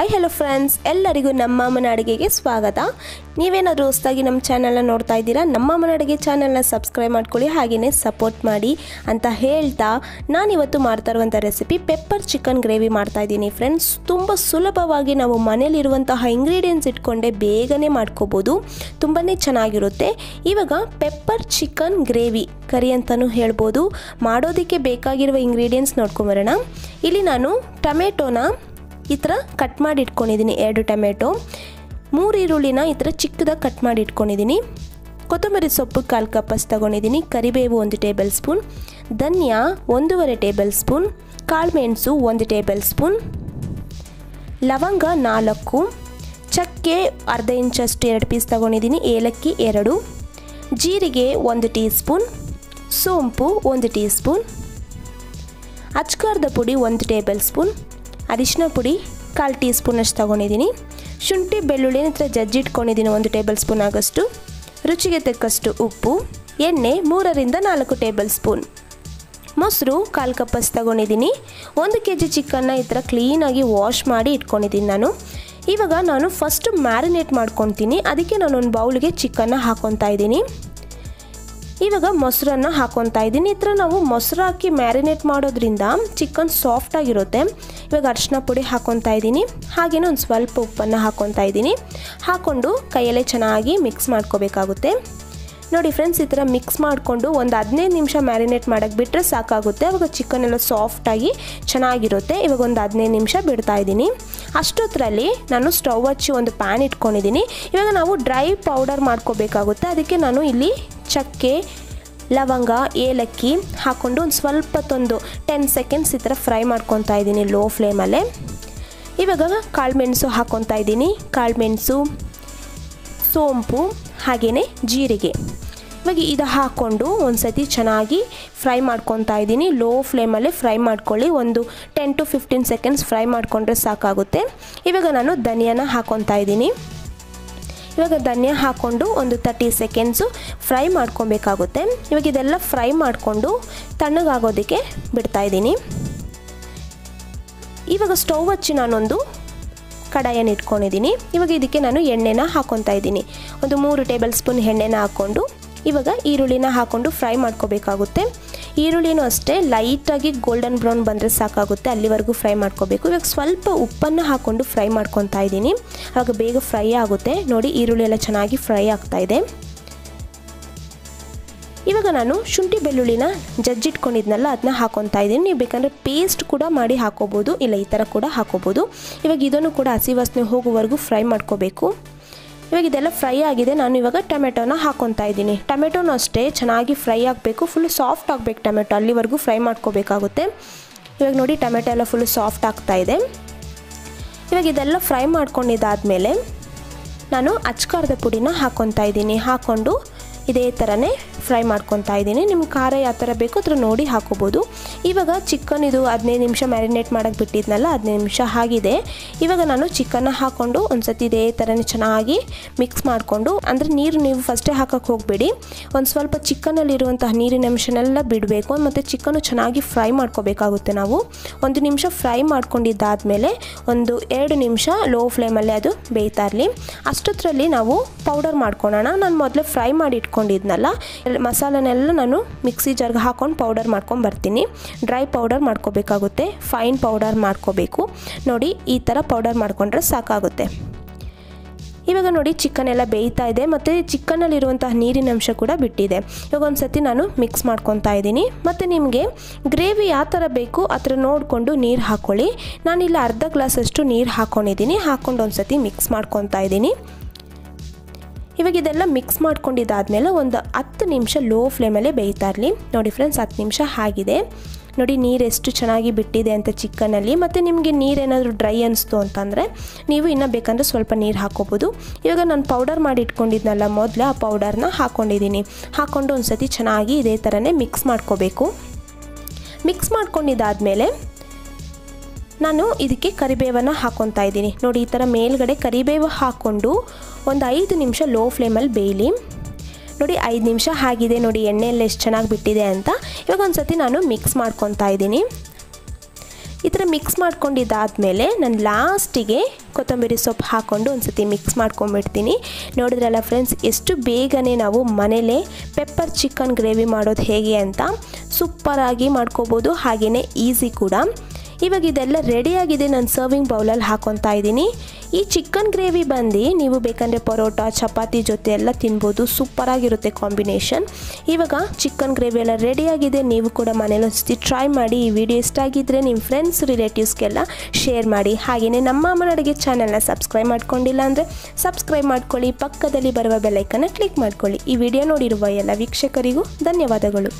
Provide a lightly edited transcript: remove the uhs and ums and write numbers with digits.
Hi hello friends, ಎಲ್ಲರಿಗೂ ನಮ್ಮ ಅಮ್ಮನ ಅಡುಗೆಗೆ ಸ್ವಾಗತ. ನೀವೇನಾದರೂ ಹೊಸದಾಗಿ ನಮ್ಮ ಚಾನಲ್ನ ನೋಡ್ತಾ ಇದ್ದೀರಾ, ನಮ್ಮ ಅಮ್ಮನ ಅಡುಗೆ ಚಾನಲ್ನ ಸಬ್ಸ್ಕ್ರೈಬ್ ಮಾಡ್ಕೊಳ್ಳಿ, ಹಾಗೆಯೇ ಸಪೋರ್ಟ್ ಮಾಡಿ ಅಂತ ಹೇಳ್ತಾ ನಾನಿವತ್ತು ಮಾಡ್ತಾ ಇರುವಂಥ ರೆಸಿಪಿ ಪೆಪ್ಪರ್ ಚಿಕನ್ ಗ್ರೇವಿ ಮಾಡ್ತಾ ಇದ್ದೀನಿ. ಫ್ರೆಂಡ್ಸ್, ತುಂಬ ಸುಲಭವಾಗಿ ನಾವು ಮನೇಲಿರುವಂತಹ ಇಂಗ್ರೀಡಿಯೆಂಟ್ಸ್ ಇಟ್ಕೊಂಡೆ ಬೇಗನೆ ಮಾಡ್ಕೋಬೋದು, ತುಂಬಾ ಚೆನ್ನಾಗಿರುತ್ತೆ. ಇವಾಗ ಪೆಪ್ಪರ್ ಚಿಕನ್ ಗ್ರೇವಿ ಕರಿ ಅಂತಲೂ ಹೇಳ್ಬೋದು. ಮಾಡೋದಕ್ಕೆ ಬೇಕಾಗಿರುವ ಇಂಗ್ರೀಡಿಯೆಂಟ್ಸ್ ನೋಡ್ಕೊಂಬರೋಣ. ಇಲ್ಲಿ ನಾನು ಟೊಮೆಟೊನ ಈ ಥರ ಕಟ್ ಮಾಡಿ ಇಟ್ಕೊಂಡಿದ್ದೀನಿ, 2 ಟೊಮೆಟೊ, 3 ಈರುಳ್ಳಿನ ಈ ಥರ ಚಿಕ್ಕದಾಗಿ ಕಟ್ ಮಾಡಿ ಇಟ್ಕೊಂಡಿದ್ದೀನಿ, ಕೊತ್ತಂಬರಿ ಸೊಪ್ಪು 1/4 ಕಪ್ ತೊಗೊಂಡಿದ್ದೀನಿ, ಕರಿಬೇವು 1 ಟೇಬಲ್ ಸ್ಪೂನ್, ಧನಿಯಾ 1.5 ಟೇಬಲ್ ಸ್ಪೂನ್, ಕಾಳುಮೆಣಸು 1 ಟೇಬಲ್ ಸ್ಪೂನ್, ಲವಂಗ 4, ಚಕ್ಕೆ ಅರ್ಧ ಇಂಚಷ್ಟು 2 ಪೀಸ್ ತೊಗೊಂಡಿದ್ದೀನಿ, ಏಲಕ್ಕಿ 2, ಜೀರಿಗೆ 1 ಟೀ ಸ್ಪೂನ್, ಸೋಂಪು 1 ಟೀ ಸ್ಪೂನ್, ಅಚ್ಕಾರದ ಪುಡಿ 1 ಟೇಬಲ್ ಸ್ಪೂನ್, ಅರಿಶಿನ ಪುಡಿ 1/4 ಟೀ ಸ್ಪೂನಷ್ಟು ತೊಗೊಂಡಿದ್ದೀನಿ, ಶುಂಠಿ ಬೆಳ್ಳುಳ್ಳಿನ ಹತ್ರ ಜಜ್ಜಿಟ್ಕೊಂಡಿದ್ದೀನಿ 1 ಟೇಬಲ್ ಸ್ಪೂನ್ ಆಗೋಷ್ಟು, ರುಚಿಗೆ ತಕ್ಕಷ್ಟು ಉಪ್ಪು, ಎಣ್ಣೆ 3ರಿಂದ 4 ಟೇಬಲ್ ಸ್ಪೂನ್, ಮೊಸರು 1/4 ಕಪ್ ತೊಗೊಂಡಿದ್ದೀನಿ. 1 kg ಚಿಕನ್ನ ಈ ಥರ ಕ್ಲೀನಾಗಿ ವಾಶ್ ಮಾಡಿ ಇಟ್ಕೊಂಡಿದ್ದೀನಿ ನಾನು. ಇವಾಗ ನಾನು ಫಸ್ಟು ಮ್ಯಾರಿನೇಟ್ ಮಾಡ್ಕೊತೀನಿ, ಅದಕ್ಕೆ ನಾನು ಒಂದು ಬೌಲ್ಗೆ ಚಿಕನ್ನ ಹಾಕ್ಕೊತಾ ಇದ್ದೀನಿ. ಇವಾಗ ಮೊಸರನ್ನು ಹಾಕ್ಕೊತಾ ಇದ್ದೀನಿ. ಈ ಥರ ನಾವು ಮೊಸರು ಹಾಕಿ ಮ್ಯಾರಿನೇಟ್ ಮಾಡೋದ್ರಿಂದ ಚಿಕನ್ ಸಾಫ್ಟಾಗಿರುತ್ತೆ. ಇವಾಗ ಅರಿಶಿನ ಪುಡಿ ಹಾಕ್ಕೊತಾ ಇದ್ದೀನಿ, ಹಾಗೆಯೇ ಒಂದು ಸ್ವಲ್ಪ ಉಪ್ಪನ್ನು ಹಾಕ್ಕೊತಾ ಇದ್ದೀನಿ. ಹಾಕ್ಕೊಂಡು ಕೈಯಲ್ಲೇ ಚೆನ್ನಾಗಿ ಮಿಕ್ಸ್ ಮಾಡ್ಕೋಬೇಕಾಗುತ್ತೆ. ನೋಡಿ ಫ್ರೆಂಡ್ಸ್, ಈ ಥರ ಮಿಕ್ಸ್ ಮಾಡಿಕೊಂಡು ಒಂದು 15 ನಿಮಿಷ ಮ್ಯಾರಿನೇಟ್ ಮಾಡೋಕ್ಕೆ ಬಿಟ್ಟರೆ ಸಾಕಾಗುತ್ತೆ. ಆವಾಗ ಚಿಕನ್ ಎಲ್ಲ ಸಾಫ್ಟಾಗಿ ಚೆನ್ನಾಗಿರುತ್ತೆ. ಇವಾಗ ಒಂದು 15 ನಿಮಿಷ ಬಿಡ್ತಾ ಇದ್ದೀನಿ. ಅಷ್ಟೊತ್ತರಲ್ಲಿ ನಾನು ಸ್ಟವ್ ಹಚ್ಚಿ ಒಂದು ಪ್ಯಾನ್ ಇಟ್ಕೊಂಡಿದ್ದೀನಿ. ಇವಾಗ ನಾವು ಡ್ರೈ ಪೌಡರ್ ಮಾಡ್ಕೋಬೇಕಾಗುತ್ತೆ. ಅದಕ್ಕೆ ನಾನು ಇಲ್ಲಿ ಚಕ್ಕೆ, ಲವಂಗ, ಏಲಕ್ಕಿ ಹಾಕ್ಕೊಂಡು ಒಂದು ಸ್ವಲ್ಪ 10 ಸೆಕೆಂಡ್ಸ್ ಈ ಥರ ಫ್ರೈ ಮಾಡ್ಕೊತಾ ಇದ್ದೀನಿ ಲೋ ಫ್ಲೇಮಲ್ಲೇ. ಇವಾಗ ಕಾಳುಮೆಣಸು ಹಾಕ್ಕೊತಾ ಇದ್ದೀನಿ, ಕಾಳುಮೆಣಸು, ಸೋಂಪು ಹಾಗೆಯೇ ಜೀರಿಗೆ. ಇವಾಗ ಇದು ಹಾಕ್ಕೊಂಡು ಒಂದು ಸತಿ ಚೆನ್ನಾಗಿ ಫ್ರೈ ಮಾಡ್ಕೊತಾ ಇದ್ದೀನಿ. ಲೋ ಫ್ಲೇಮಲ್ಲೇ ಫ್ರೈ ಮಾಡ್ಕೊಳ್ಳಿ, ಒಂದು 10 to 15 ಸೆಕೆಂಡ್ಸ್ ಫ್ರೈ ಮಾಡಿಕೊಂಡ್ರೆ ಸಾಕಾಗುತ್ತೆ. ಇವಾಗ ನಾನು ಧನಿಯಾನ ಹಾಕ್ಕೊತಾ ಇದ್ದೀನಿ. ಇವಾಗ ಧನಿಯಾ ಹಾಕ್ಕೊಂಡು ಒಂದು 30 ಸೆಕೆಂಡ್ಸು ಫ್ರೈ ಮಾಡ್ಕೊಬೇಕಾಗುತ್ತೆ. ಇವಾಗ ಇದೆಲ್ಲ ಫ್ರೈ ಮಾಡಿಕೊಂಡು ತಣ್ಣಗಾಗೋದಕ್ಕೆ ಬಿಡ್ತಾಯಿದ್ದೀನಿ. ಇವಾಗ ಸ್ಟವ್ ಹಚ್ಚಿ ನಾನೊಂದು ಕಡಾಯನ್ನು ಇಟ್ಕೊಂಡಿದ್ದೀನಿ. ಇವಾಗ ಇದಕ್ಕೆ ನಾನು ಎಣ್ಣೆನ ಹಾಕ್ಕೊತಾ ಇದ್ದೀನಿ. ಒಂದು 3 ಟೇಬಲ್ ಸ್ಪೂನ್ ಎಣ್ಣೆನ ಹಾಕ್ಕೊಂಡು ಇವಾಗ ಈರುಳ್ಳಿನ ಹಾಕ್ಕೊಂಡು ಫ್ರೈ ಮಾಡ್ಕೋಬೇಕಾಗುತ್ತೆ. ಈರುಳ್ಳಿನೂ ಅಷ್ಟೇ ಲೈಟಾಗಿ ಗೋಲ್ಡನ್ ಬ್ರೌನ್ ಬಂದರೆ ಸಾಕಾಗುತ್ತೆ, ಅಲ್ಲಿವರೆಗೂ ಫ್ರೈ ಮಾಡ್ಕೋಬೇಕು. ಇವಾಗ ಸ್ವಲ್ಪ ಉಪ್ಪನ್ನು ಹಾಕ್ಕೊಂಡು ಫ್ರೈ ಮಾಡ್ಕೊತಾ ಇದ್ದೀನಿ, ಆವಾಗ ಬೇಗ ಫ್ರೈ ಆಗುತ್ತೆ. ನೋಡಿ, ಈರುಳ್ಳಿ ಎಲ್ಲ ಚೆನ್ನಾಗಿ ಫ್ರೈ ಆಗ್ತಾಯಿದೆ. ಇವಾಗ ನಾನು ಶುಂಠಿ ಬೆಳ್ಳುಳ್ಳಿನ ಜಜ್ಜಿಟ್ಕೊಂಡಿದ್ನಲ್ಲ ಅದನ್ನ ಹಾಕ್ಕೊತಾ ಇದ್ದೀನಿ. ನೀವು ಬೇಕಂದರೆ ಪೇಸ್ಟ್ ಕೂಡ ಮಾಡಿ ಹಾಕೋಬೋದು, ಇಲ್ಲ ಈ ಥರ ಕೂಡ ಹಾಕೋಬೋದು. ಇವಾಗ ಇದನ್ನು ಕೂಡ ಹಸಿ ವಾಸನೆ ಹೋಗುವವರೆಗೂ ಫ್ರೈ ಮಾಡ್ಕೋಬೇಕು. ಇವಾಗ ಇದೆಲ್ಲ ಫ್ರೈ ಆಗಿದೆ. ನಾನು ಇವಾಗ ಟೊಮೆಟೊನ ಹಾಕ್ಕೊತಾ ಇದ್ದೀನಿ. ಟೊಮೆಟೊನೂ ಅಷ್ಟೇ ಚೆನ್ನಾಗಿ ಫ್ರೈ ಆಗಬೇಕು, ಫುಲ್ ಸಾಫ್ಟ್ ಆಗಬೇಕು ಟೊಮೆಟೊ, ಅಲ್ಲಿವರೆಗೂ ಫ್ರೈ ಮಾಡ್ಕೋಬೇಕಾಗುತ್ತೆ. ಇವಾಗ ನೋಡಿ, ಟೊಮೆಟೊ ಎಲ್ಲ ಫುಲ್ ಸಾಫ್ಟ್ ಆಗ್ತಾಯಿದೆ. ಇವಾಗ ಇದೆಲ್ಲ ಫ್ರೈ ಮಾಡ್ಕೊಂಡಿದ್ದಾದಮೇಲೆ ನಾನು ಅಚ್ಕಾರದ ಪುಡಿನ ಹಾಕ್ಕೊತಾ ಇದ್ದೀನಿ. ಹಾಕ್ಕೊಂಡು ಇದೇ ಥರನೇ ಫ್ರೈ ಮಾಡ್ಕೊತಾ ಇದ್ದೀನಿ. ನಿಮ್ಮ ಖಾರ ಯಾವ ಥರ ಬೇಕೋ ಅದ್ರ ನೋಡಿ ಹಾಕೋಬೋದು. ಇವಾಗ ಚಿಕನ್ ಇದು 15 ನಿಮಿಷ ಮ್ಯಾರಿನೇಟ್ ಮಾಡೋಕ್ಕೆ ಬಿಟ್ಟಿದ್ನಲ್ಲ, 15 ನಿಮಿಷ ಆಗಿದೆ. ಇವಾಗ ನಾನು ಚಿಕನ್ನ ಹಾಕ್ಕೊಂಡು ಒಂದು ಸತಿ ಇದೇ ಥರನೇ ಚೆನ್ನಾಗಿ ಮಿಕ್ಸ್ ಮಾಡಿಕೊಂಡು, ಅಂದರೆ ನೀರು ನೀವು ಫಸ್ಟೇ ಹಾಕೋಕ್ಕೆ ಹೋಗಬೇಡಿ, ಒಂದು ಸ್ವಲ್ಪ ಚಿಕನ್ನಲ್ಲಿರುವಂತಹ ನೀರಿನ ಅಂಶನೆಲ್ಲ ಬಿಡಬೇಕು. ಮತ್ತು ಚಿಕನ್ನು ಚೆನ್ನಾಗಿ ಫ್ರೈ ಮಾಡ್ಕೋಬೇಕಾಗುತ್ತೆ. ನಾವು 1 ನಿಮಿಷ ಫ್ರೈ ಮಾಡ್ಕೊಂಡಿದ್ದಾದಮೇಲೆ ಒಂದು 2 ನಿಮಿಷ ಲೋ ಫ್ಲೇಮಲ್ಲೇ ಅದು ಬೇಯ್ತಾ ಇರಲಿ. ಅಷ್ಟೊತ್ತರಲ್ಲಿ ನಾವು ಪೌಡರ್ ಮಾಡ್ಕೊಳ್ಳೋಣ. ನಾನು ಮೊದಲೇ ಫ್ರೈ ಮಾಡಿ ಇಟ್ಕೊಂಡಿದ್ನಲ್ಲ ಮಸಾಲನೆಲ್ಲ ನಾನು ಮಿಕ್ಸಿ ಜಾರ್ಗೆ ಹಾಕ್ಕೊಂಡು ಪೌಡರ್ ಮಾಡ್ಕೊಂಡು ಬರ್ತೀನಿ. ಡ್ರೈ ಪೌಡರ್ ಮಾಡ್ಕೋಬೇಕಾಗುತ್ತೆ, ಫೈನ್ ಪೌಡರ್ ಮಾಡ್ಕೋಬೇಕು. ನೋಡಿ, ಈ ಥರ ಪೌಡರ್ ಮಾಡಿಕೊಂಡ್ರೆ ಸಾಕಾಗುತ್ತೆ. ಇವಾಗ ನೋಡಿ, ಚಿಕನ್ ಎಲ್ಲ ಬೇಯ್ತಾ ಇದೆ ಮತ್ತು ಚಿಕನ್ನಲ್ಲಿರುವಂತಹ ನೀರಿನ ಅಂಶ ಕೂಡ ಬಿಟ್ಟಿದೆ. ಇವಾಗ ಒಂದು ಸತಿ ನಾನು ಮಿಕ್ಸ್ ಮಾಡ್ಕೊತಾ ಇದ್ದೀನಿ. ಮತ್ತು ನಿಮಗೆ ಗ್ರೇವಿ ಯಾವ ಥರ ಬೇಕು ಆ ಥರ ನೋಡಿಕೊಂಡು ನೀರು ಹಾಕ್ಕೊಳ್ಳಿ. ನಾನಿಲ್ಲಿ ಅರ್ಧ ಗ್ಲಾಸಷ್ಟು ನೀರು ಹಾಕ್ಕೊಂಡಿದ್ದೀನಿ. ಹಾಕ್ಕೊಂಡು ಒಂದು ಸತಿ ಮಿಕ್ಸ್ ಮಾಡ್ಕೊತಾ ಇದ್ದೀನಿ. ಇವಾಗ ಇದೆಲ್ಲ ಮಿಕ್ಸ್ ಮಾಡ್ಕೊಂಡಿದ್ದಾದಮೇಲೆ ಒಂದು 10 ನಿಮಿಷ ಲೋ ಫ್ಲೇಮಲ್ಲೇ ಬೇಯ್ತಾ ಇರಲಿ. ನೋಡಿ ಫ್ರೆಂಡ್ಸ್, 10 ನಿಮಿಷ ಆಗಿದೆ. ನೋಡಿ, ನೀರು ಎಷ್ಟು ಚೆನ್ನಾಗಿ ಬಿಟ್ಟಿದೆ ಅಂತ ಚಿಕನಲ್ಲಿ. ಮತ್ತು ನಿಮಗೆ ನೀರೇನಾದರೂ ಡ್ರೈ ಅನಿಸ್ತು ಅಂತಂದರೆ ನೀವು ಇನ್ನೂ ಬೇಕಂದರೆ ಸ್ವಲ್ಪ ನೀರು ಹಾಕ್ಕೋಬೋದು. ಇವಾಗ ನಾನು ಪೌಡರ್ ಮಾಡಿ ಇಟ್ಕೊಂಡಿದ್ನಲ್ಲ ಮೊದಲೇ, ಆ ಪೌಡರ್ನ ಹಾಕ್ಕೊಂಡಿದ್ದೀನಿ. ಹಾಕ್ಕೊಂಡು ಒಂದು ಸತಿ ಚೆನ್ನಾಗಿ ಇದೇ ಥರನೇ ಮಿಕ್ಸ್ ಮಾಡ್ಕೋಬೇಕು. ಮಿಕ್ಸ್ ಮಾಡ್ಕೊಂಡಿದ್ದಾದಮೇಲೆ ನಾನು ಇದಕ್ಕೆ ಕರಿಬೇವನ್ನು ಹಾಕ್ಕೊತಾ ಇದ್ದೀನಿ. ನೋಡಿ, ಈ ಥರ ಮೇಲ್ಗಡೆ ಕರಿಬೇವು ಹಾಕ್ಕೊಂಡು ಒಂದು 5 ನಿಮಿಷ ಲೋ ಫ್ಲೇಮಲ್ಲಿ ಬೇಯಲಿ. ನೋಡಿ 5 ನಿಮಿಷ ಆಗಿದೆ. ನೋಡಿ ಎಣ್ಣೆ ಎಲ್ಲ ಎಷ್ಟು ಚೆನ್ನಾಗಿ ಬಿಟ್ಟಿದೆ ಅಂತ. ಇವಾಗ ಒಂದು ಸತಿ ನಾನು ಮಿಕ್ಸ್ ಮಾಡ್ಕೊತಾ ಇದ್ದೀನಿ. ಈ ಥರ ಮಿಕ್ಸ್ ಮಾಡ್ಕೊಂಡಿದ್ದಾದಮೇಲೆ ನಾನು ಲಾಸ್ಟಿಗೆ ಕೊತ್ತಂಬರಿ ಸೊಪ್ಪು ಹಾಕ್ಕೊಂಡು ಒಂದು ಸತಿ ಮಿಕ್ಸ್ ಮಾಡ್ಕೊಂಬಿಡ್ತೀನಿ. ನೋಡಿದ್ರಲ್ಲ ಫ್ರೆಂಡ್ಸ್, ಎಷ್ಟು ಬೇಗನೆ ನಾವು ಮನೇಲೇ ಪೆಪ್ಪರ್ ಚಿಕನ್ ಗ್ರೇವಿ ಮಾಡೋದು ಹೇಗೆ ಅಂತ ಸೂಪರಾಗಿ ಮಾಡ್ಕೋಬೋದು, ಹಾಗೆಯೇ ಈಸಿ ಕೂಡ. ಇವಾಗ ಇದೆಲ್ಲ ರೆಡಿಯಾಗಿದೆ. ನಾನು ಸರ್ವಿಂಗ್ ಬೌಲಲ್ಲಿ ಹಾಕ್ಕೊತಾ ಇದ್ದೀನಿ. ಈ ಚಿಕನ್ ಗ್ರೇವಿ ಬಂದು ನೀವು ಬೇಕಂದರೆ ಪರೋಟ ಚಪಾತಿ ಜೊತೆ ಎಲ್ಲ ತಿನ್ಬೋದು, ಸೂಪರಾಗಿರುತ್ತೆ ಕಾಂಬಿನೇಷನ್. ಇವಾಗ ಚಿಕನ್ ಗ್ರೇವಿ ಎಲ್ಲ ರೆಡಿಯಾಗಿದೆ. ನೀವು ಕೂಡ ಮನೇಲಿ ಒಂದ್ಸತಿ ಟ್ರೈ ಮಾಡಿ. ಈ ವಿಡಿಯೋ ಇಷ್ಟ ಆಗಿದ್ದರೆ ನಿಮ್ಮ ಫ್ರೆಂಡ್ಸ್ ರಿಲೇಟಿವ್ಸ್ಗೆಲ್ಲ ಶೇರ್ ಮಾಡಿ. ಹಾಗೆಯೇ ನಮ್ಮ ಅಮ್ಮನ ಅಡುಗೆ ಚಾನಲ್ನ ಸಬ್ಸ್ಕ್ರೈಬ್ ಮಾಡ್ಕೊಂಡಿಲ್ಲ ಅಂದರೆ ಸಬ್ಸ್ಕ್ರೈಬ್ ಮಾಡ್ಕೊಳ್ಳಿ, ಪಕ್ಕದಲ್ಲಿ ಬರುವ ಬೆಲ್ಲೈಕನ್ನ ಕ್ಲಿಕ್ ಮಾಡ್ಕೊಳ್ಳಿ. ಈ ವಿಡಿಯೋ ನೋಡಿರುವ ಎಲ್ಲ ವೀಕ್ಷಕರಿಗೂ ಧನ್ಯವಾದಗಳು.